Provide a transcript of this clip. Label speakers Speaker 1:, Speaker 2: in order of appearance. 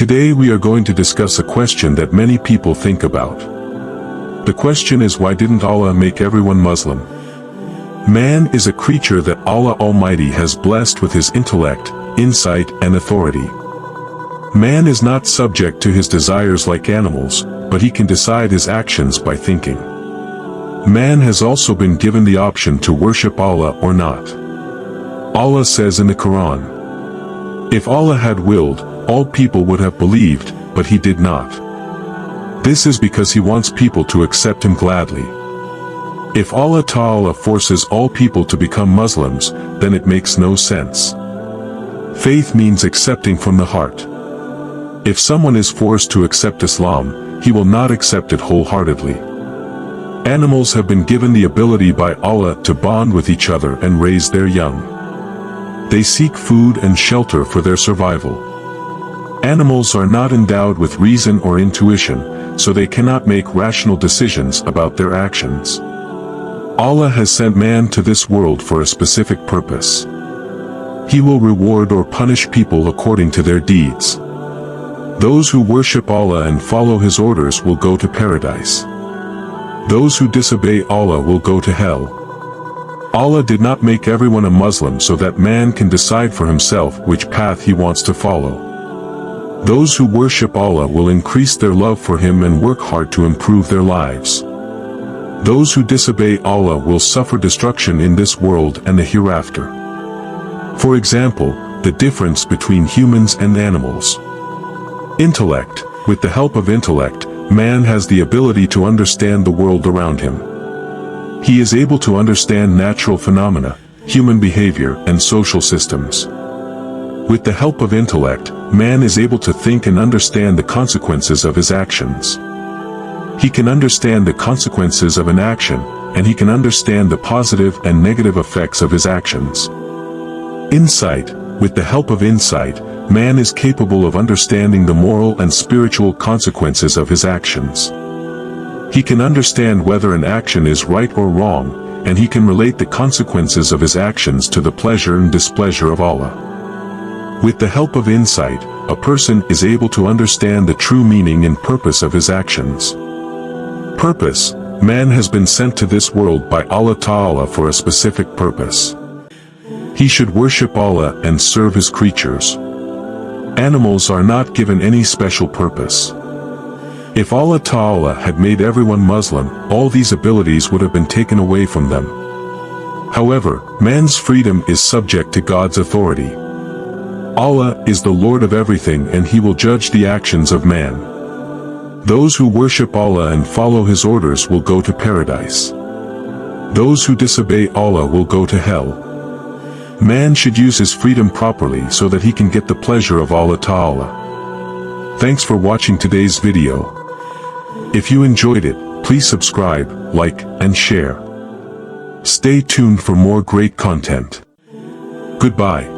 Speaker 1: Today we are going to discuss a question that many people think about. The question is, why didn't Allah make everyone Muslim? Man is a creature that Allah Almighty has blessed with his intellect, insight, and authority. Man is not subject to his desires like animals, but he can decide his actions by thinking. Man has also been given the option to worship Allah or not. Allah says in the Qur'an, "If Allah had willed, all people would have believed, but he did not." This is because he wants people to accept him gladly. If Allah Ta'ala forces all people to become Muslims, then it makes no sense. Faith means accepting from the heart. If someone is forced to accept Islam, he will not accept it wholeheartedly. Animals have been given the ability by Allah to bond with each other and raise their young. They seek food and shelter for their survival. Animals are not endowed with reason or intuition, so they cannot make rational decisions about their actions. Allah has sent man to this world for a specific purpose. He will reward or punish people according to their deeds. Those who worship Allah and follow His orders will go to paradise. Those who disobey Allah will go to hell. Allah did not make everyone a Muslim so that man can decide for himself which path he wants to follow. Those who worship Allah will increase their love for Him and work hard to improve their lives. Those who disobey Allah will suffer destruction in this world and the hereafter. For example, the difference between humans and animals. Intellect. With the help of intellect, man has the ability to understand the world around him. He is able to understand natural phenomena, human behavior, and social systems. With the help of intellect, man is able to think and understand the consequences of his actions. He can understand the consequences of an action, and he can understand the positive and negative effects of his actions. Insight. With the help of insight, man is capable of understanding the moral and spiritual consequences of his actions. He can understand whether an action is right or wrong, and he can relate the consequences of his actions to the pleasure and displeasure of Allah. With the help of insight, a person is able to understand the true meaning and purpose of his actions. Purpose. Man has been sent to this world by Allah Ta'ala for a specific purpose. He should worship Allah and serve His creatures. Animals are not given any special purpose. If Allah Ta'ala had made everyone Muslim, all these abilities would have been taken away from them. However, man's freedom is subject to God's authority. Allah is the Lord of everything, and He will judge the actions of man. Those who worship Allah and follow His orders will go to paradise. Those who disobey Allah will go to hell. Man should use his freedom properly so that he can get the pleasure of Allah Ta'ala. Thanks for watching today's video. If you enjoyed it, please subscribe, like, and share. Stay tuned for more great content. Goodbye.